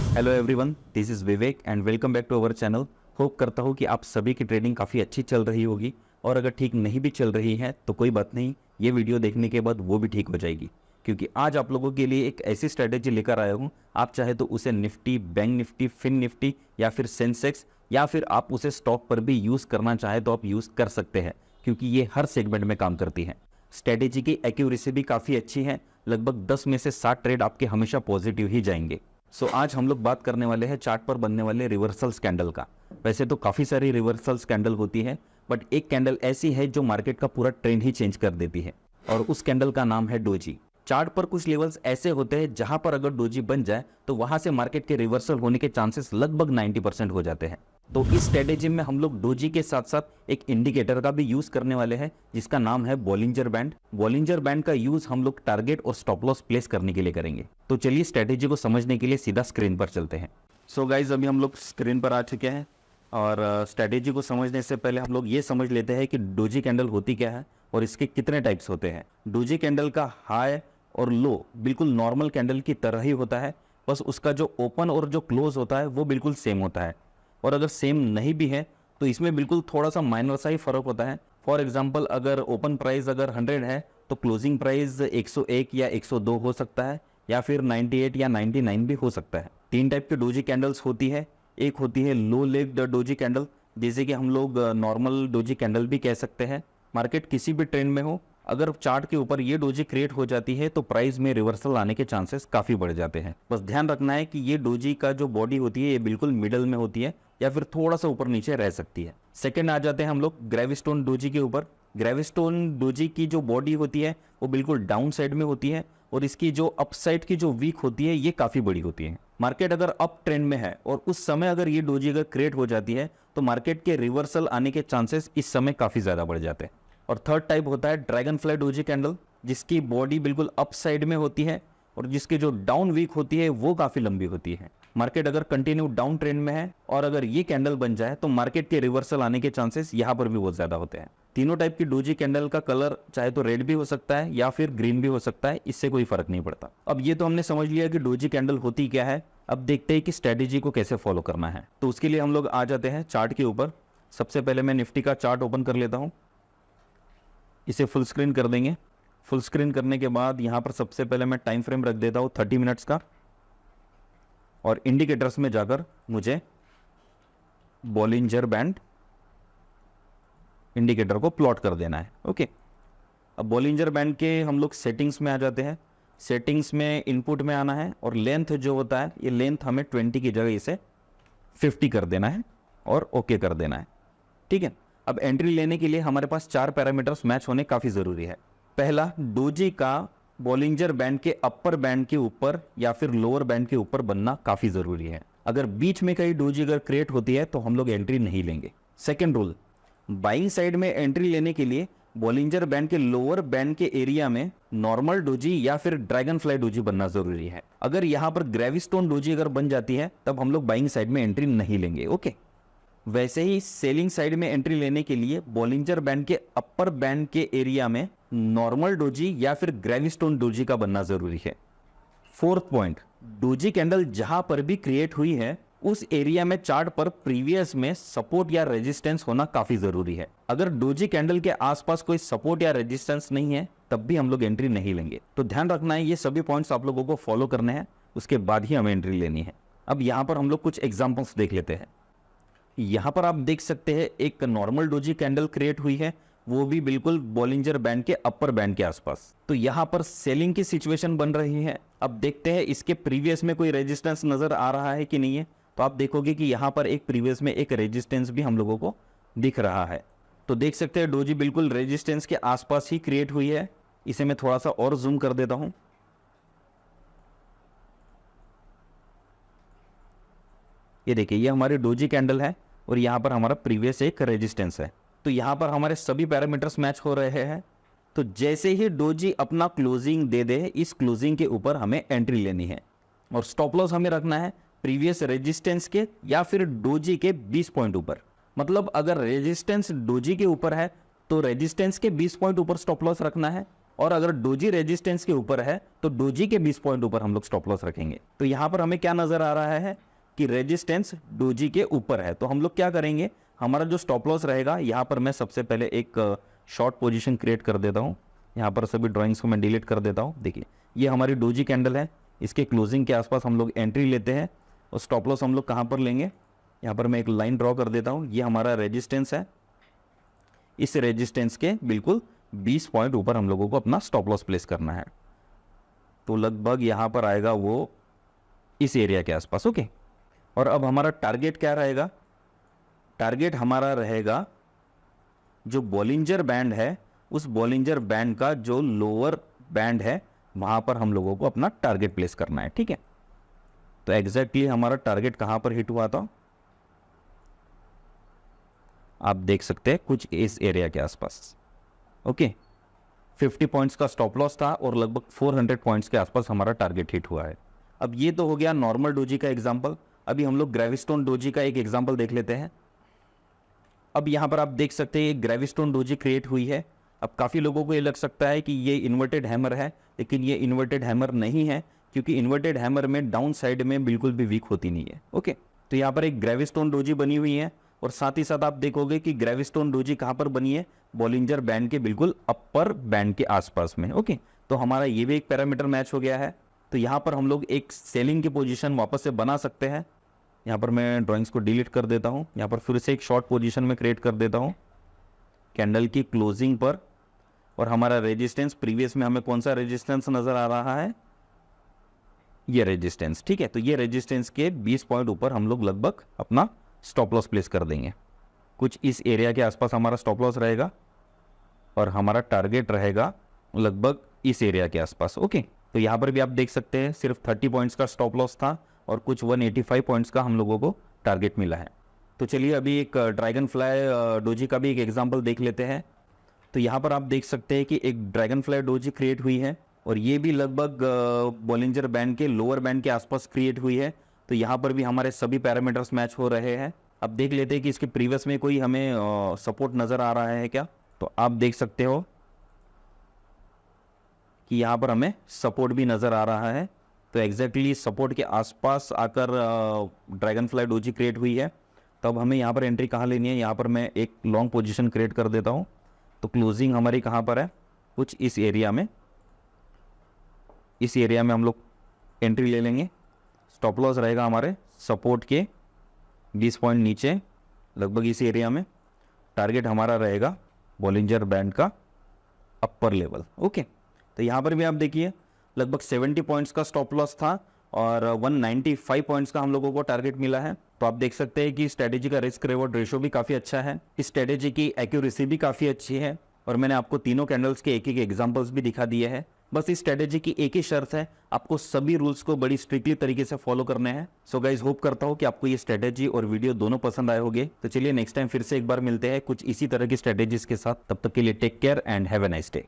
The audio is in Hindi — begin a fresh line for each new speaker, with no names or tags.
Hello everyone, this is Vivek and welcome back to our channel. Hope करता हूँ कि आप सभी की ट्रेडिंग काफ़ी अच्छी चल रही होगी और अगर ठीक नहीं भी चल रही है तो कोई बात नहीं, ये वीडियो देखने के बाद वो भी ठीक हो जाएगी, क्योंकि आज आप लोगों के लिए एक ऐसी स्ट्रेटेजी लेकर आया हूँ। आप चाहे तो उसे निफ्टी, बैंक निफ्टी, फिन निफ्टी या फिर सेंसेक्स या फिर आप उसे स्टॉक पर भी यूज़ करना चाहे तो आप यूज़ कर सकते हैं, क्योंकि ये हर सेगमेंट में काम करती है। स्ट्रेटेजी की एक्यूरेसी भी काफ़ी अच्छी है, लगभग 10 में से 7 ट्रेड आपके हमेशा पॉजिटिव ही जाएंगे। आज हम लोग बात करने वाले हैं चार्ट पर बनने वाले रिवर्सल कैंडल का। वैसे तो काफ़ी सारी रिवर्सल कैंडल होती है, बट एक कैंडल ऐसी है जो मार्केट का पूरा ट्रेंड ही चेंज कर देती है और उस कैंडल का नाम है डोजी। चार्ट पर कुछ लेवल्स ऐसे होते हैं जहां पर अगर डोजी बन जाए तो वहां से मार्केट के रिवर्सल होने के चांसेस लगभग 90% हो जाते हैं। तो इस स्ट्रेटेजी में हम लोग डोजी के साथ साथ एक इंडिकेटर का भी यूज करने वाले हैं जिसका नाम है बॉलिंजर बैंड। बॉलिंजर बैंड का यूज हम लोग टारगेट और स्टॉप लॉस प्लेस करने के लिए करेंगे। तो चलिए स्ट्रेटेजी को समझने के लिए सीधा स्क्रीन पर चलते हैं। गाइज, अभी हम लोग स्क्रीन पर आ चुके हैं और स्ट्रेटेजी को समझने से पहले हम लोग ये समझ लेते हैं कि डोजी कैंडल होती क्या है और इसके कितने टाइप्स होते हैं। डोजी कैंडल का हाई और लो बिल्कुल नॉर्मल कैंडल की तरह ही होता है, बस उसका जो ओपन और जो क्लोज होता है वो बिल्कुल सेम होता है। और अगर सेम नहीं भी है तो इसमें बिल्कुल थोड़ा सा माइनर सा ही फर्क होता है। फॉर एग्जांपल, अगर ओपन प्राइस अगर 100 है तो क्लोजिंग प्राइस 101 या 102 हो सकता है, या फिर 98 या 99 भी हो सकता है। 3 टाइप की डोजी कैंडल्स होती है। एक होती है लो लेग्ड डोजी कैंडल, जैसे कि हम लोग नॉर्मल डोजी कैंडल भी कह सकते हैं। मार्केट किसी भी ट्रेंड में हो, अगर चार्ट के ऊपर ये डोजी क्रिएट हो जाती है तो प्राइस में रिवर्सल आने के चांसेस काफी बढ़ जाते हैं। बस ध्यान रखना है कि ये डोजी का जो बॉडी होती है ये बिल्कुल मिडल में होती है या फिर थोड़ा सा ऊपर नीचे रह सकती है। सेकंड आ जाते हैं हम लोग ग्रेविस्टोन डोजी के ऊपर। ग्रेविस्टोन डोजी की जो बॉडी होती है वो बिल्कुल डाउन साइड में होती है और इसकी जो अप साइड की जो वीक होती है ये काफी बड़ी होती है। मार्केट अगर अप ट्रेंड में है और उस समय अगर ये डोजी अगर क्रिएट हो जाती है तो मार्केट के रिवर्सल आने के चांसेस इस समय काफी ज्यादा बढ़ जाते हैं। और थर्ड टाइप होता है ड्रैगन फ्लाई डोजी कैंडल, जिसकी बॉडी बिल्कुल अप साइड में होती है और जिसकी जो डाउन वीक होती है वो काफी लंबी होती है। मार्केट अगर कंटिन्यू डाउन ट्रेंड में है और अगर ये कैंडल बन जाए तो मार्केट के रिवर्सल आने के चांसेस यहाँ पर भी बहुत ज्यादा होते हैं। तीनों टाइप की डोजी कैंडल का कलर चाहे तो रेड भी हो सकता है या फिर ग्रीन भी हो सकता है, इससे कोई फर्क नहीं पड़ता। अब ये तो हमने समझ लिया कि डोजी कैंडल होती क्या है। अब देखते हैं कि स्ट्रेटेजी को कैसे फॉलो करना है। तो उसके लिए हम लोग आ जाते हैं चार्ट के ऊपर। सबसे पहले मैं निफ्टी का चार्ट ओपन कर लेता हूँ, इसे फुल स्क्रीन कर देंगे। फुल स्क्रीन करने के बाद यहाँ पर सबसे पहले मैं टाइम फ्रेम रख देता हूँ 30 मिनट्स का और इंडिकेटर्स में जाकर मुझे बॉलिंजर बैंड इंडिकेटर को प्लॉट कर देना है। ओके, अब बॉलिंजर बैंड के हम लोग सेटिंग्स में आ जाते हैं। सेटिंग्स में इनपुट में आना है और लेंथ जो होता है ये लेंथ हमें 20 की जगह इसे 50 कर देना है और ओके कर देना है। ठीक है, अब एंट्री लेने के लिए हमारे पास 4 पैरामीटर्स मैच होने काफी जरूरी है। पहला, डोजी का बॉलिंजर बैंड के अपर बैंड के ऊपर या फिर लोअर बैंड के ऊपर बनना काफी जरूरी है। अगर बीच में कहीं डोजी अगर क्रिएट होती है तो हम लोग एंट्री नहीं लेंगे। सेकेंड रूल, बाइंग साइड में एंट्री लेने के लिए बॉलिंजर बैंड के लोअर बैंड के एरिया में नॉर्मल डोजी या फिर ड्रैगन फ्लाई डोजी बनना जरूरी है। अगर यहाँ पर ग्रेविस्टोन डोजी अगर बन जाती है तब हम लोग बाइंग साइड में एंट्री नहीं लेंगे। ओके, वैसे ही सेलिंग साइड में एंट्री लेने के लिए बॉलिंजर बैंड के अपर बैंड के एरिया में नॉर्मल डोजी या फिर ग्रेविस्टोन डोजी का बनना जरूरी है। फोर्थ पॉइंट, डोजी कैंडल जहां पर भी क्रिएट हुई है उस एरिया में चार्ट पर प्रीवियस में सपोर्ट या रेजिस्टेंस होना काफी जरूरी है। अगर डोजी कैंडल के आसपास कोई सपोर्ट या रेजिस्टेंस नहीं है तब भी हम लोग एंट्री नहीं लेंगे। तो ध्यान रखना है, ये सभी पॉइंट्स आप लोगों को फॉलो करने हैं, उसके बाद ही हमें एंट्री लेनी है। अब यहां पर हम लोग कुछ एग्जाम्पल्स देख लेते हैं। यहां पर आप देख सकते हैं एक नॉर्मल डोजी कैंडल क्रिएट हुई है, वो भी बिल्कुल बॉलिंजर बैंड के अपर बैंड के आसपास। तो यहां पर सेलिंग की सिचुएशन बन रही है। अब देखते हैं इसके प्रीवियस में कोई रेजिस्टेंस नजर आ रहा है कि नहीं है। तो आप देखोगे कि यहां पर एक प्रीवियस में एक रेजिस्टेंस भी हम लोगों को दिख रहा है। तो देख सकते हैं डोजी बिल्कुल रेजिस्टेंस के आसपास ही क्रिएट हुई है। इसे मैं थोड़ा सा और जूम कर देता हूं। ये देखिए, ये हमारी डोजी कैंडल है और यहाँ पर हमारा प्रीवियस एक रेजिस्टेंस है। तो यहाँ पर हमारे सभी पैरामीटर्स मैच हो रहे हैं। तो जैसे ही डोजी अपना क्लोजिंग दे दे, इस क्लोजिंग के ऊपर हमें एंट्री लेनी है और स्टॉप लॉस हमें रखना है प्रीवियस रेजिस्टेंस के या फिर डोजी के 20 पॉइंट ऊपर। मतलब अगर रेजिस्टेंस डोजी के ऊपर है तो रेजिस्टेंस के 20 पॉइंट ऊपर स्टॉप लॉस रखना है और अगर डोजी रेजिस्टेंस के ऊपर है तो डोजी के 20 पॉइंट ऊपर हम लोग स्टॉप लॉस रखेंगे। तो यहाँ पर हमें क्या नजर आ रहा है कि रेजिस्टेंस डोजी के ऊपर है, तो हम लोग क्या करेंगे, हमारा जो स्टॉप लॉस रहेगा, यहाँ पर मैं सबसे पहले एक शॉर्ट पोजीशन क्रिएट कर देता हूँ। यहाँ पर सभी ड्राइंग्स को मैं डिलीट कर देता हूँ। देखिए ये हमारी डोजी कैंडल है, इसके क्लोजिंग के आसपास हम लोग एंट्री लेते हैं और स्टॉप लॉस हम लोग कहाँ पर लेंगे, यहाँ पर मैं एक लाइन ड्रॉ कर देता हूँ। ये हमारा रेजिस्टेंस है, इस रेजिस्टेंस के बिल्कुल 20 पॉइंट ऊपर हम लोगों को अपना स्टॉप लॉस प्लेस करना है। तो लगभग यहाँ पर आएगा वो इस एरिया के आसपास। ओके, और अब हमारा टारगेट क्या रहेगा, टारगेट हमारा रहेगा जो बॉलिंजर बैंड है, उस बॉलिंजर बैंड का जो लोअर बैंड है वहां पर हम लोगों को अपना टारगेट प्लेस करना है। ठीक है, तो एग्जैक्टली हमारा टारगेट कहां पर हिट हुआ था, आप देख सकते हैं कुछ इस एरिया के आसपास। ओके, 50 पॉइंट्स का स्टॉप लॉस था और लगभग 400 पॉइंट्स के आसपास हमारा टारगेट हिट हुआ है। अब ये तो हो गया नॉर्मल डोजी का एग्जांपल। अभी हम लोग ग्रेविस्टोन डोजी का एक एग्जांपल देख लेते हैं। अब यहाँ पर आप देख सकते हैं ग्रेविस्टोन डोजी क्रिएट हुई है। अब काफ़ी लोगों को ये लग सकता है कि ये इन्वर्टेड हैमर है, लेकिन ये इन्वर्टेड हैमर नहीं है, क्योंकि इन्वर्टेड हैमर में डाउन साइड में बिल्कुल भी वीक होती नहीं है। ओके, तो यहाँ पर एक ग्रेविस्टोन डोजी बनी हुई है और साथ ही साथ आप देखोगे कि ग्रेविस्टोन डोजी कहाँ पर बनी है, बॉलिंजर बैंड के बिल्कुल अपर बैंड के आसपास में। ओके, तो हमारा ये भी एक पैरामीटर मैच हो गया है। तो यहाँ पर हम लोग एक सेलिंग की पोजीशन वापस से बना सकते हैं। यहाँ पर मैं ड्राइंग्स को डिलीट कर देता हूँ, यहाँ पर फिर से एक शॉर्ट पोजीशन में क्रिएट कर देता हूँ कैंडल की क्लोजिंग पर। और हमारा रेजिस्टेंस, प्रीवियस में हमें कौन सा रेजिस्टेंस नजर आ रहा है, ये रेजिस्टेंस। ठीक है, तो ये रेजिस्टेंस के 20 पॉइंट ऊपर हम लोग लगभग अपना स्टॉप लॉस प्लेस कर देंगे। कुछ इस एरिया के आसपास हमारा स्टॉप लॉस रहेगा और हमारा टारगेट रहेगा लगभग इस एरिया के आसपास। ओके, तो यहाँ पर भी आप देख सकते हैं सिर्फ 30 पॉइंट्स का स्टॉप लॉस था और कुछ 185 पॉइंट्स का हम लोगों को टारगेट मिला है। तो चलिए अभी एक ड्रैगन फ्लाई डोजी का भी एक एग्जांपल देख लेते हैं। तो यहाँ पर आप देख सकते हैं कि एक ड्रैगन फ्लाई डोजी क्रिएट हुई है और ये भी लगभग बॉलिंजर बैंड के लोअर बैंड के आसपास क्रिएट हुई है। तो यहाँ पर भी हमारे सभी पैरामीटर्स मैच हो रहे हैं। अब देख लेते हैं कि इसके प्रीवियस में कोई हमें सपोर्ट नज़र आ रहा है क्या। तो आप देख सकते हो कि यहाँ पर हमें सपोर्ट भी नज़र आ रहा है। तो एग्जैक्टली सपोर्ट के आसपास आकर ड्रैगन फ्लाई डोजी क्रिएट हुई है। तब हमें यहाँ पर एंट्री कहाँ लेनी है, यहाँ पर मैं एक लॉन्ग पोजीशन क्रिएट कर देता हूँ। तो क्लोजिंग हमारी कहाँ पर है, कुछ इस एरिया में, इस एरिया में हम लोग एंट्री ले लेंगे। स्टॉप लॉस रहेगा हमारे सपोर्ट के 20 पॉइंट नीचे, लगभग इस एरिया में। टारगेट हमारा रहेगा बॉलिंजर बैंड का अपर लेवल। ओके, तो यहाँ पर भी आप देखिए लगभग 70 पॉइंट्स का स्टॉप लॉस था और 195 पॉइंट्स का हम लोगों को टारगेट मिला है। तो आप देख सकते हैं कि स्ट्रेटेजी का रिस्क रिवॉर्ड रेशो भी काफ़ी अच्छा है, इस स्ट्रेटेजी की एक्यूरेसी भी काफ़ी अच्छी है और मैंने आपको तीनों कैंडल्स के एक एक एग्जांपल्स भी दिखा दिए हैं। बस इस स्ट्रेटेजी की एक ही शर्त है, आपको सभी रूल्स को बड़ी स्ट्रिक्टली तरीके से फॉलो करने हैं। सो गाइज, होप करता हूँ कि आपको ये स्ट्रेटेजी और वीडियो दोनों पसंद आए होंगे। तो चलिए नेक्स्ट टाइम फिर से एक बार मिलते हैं कुछ इसी तरह की स्ट्रेटेजीज के साथ। तब तक के लिए take care and have a nice day.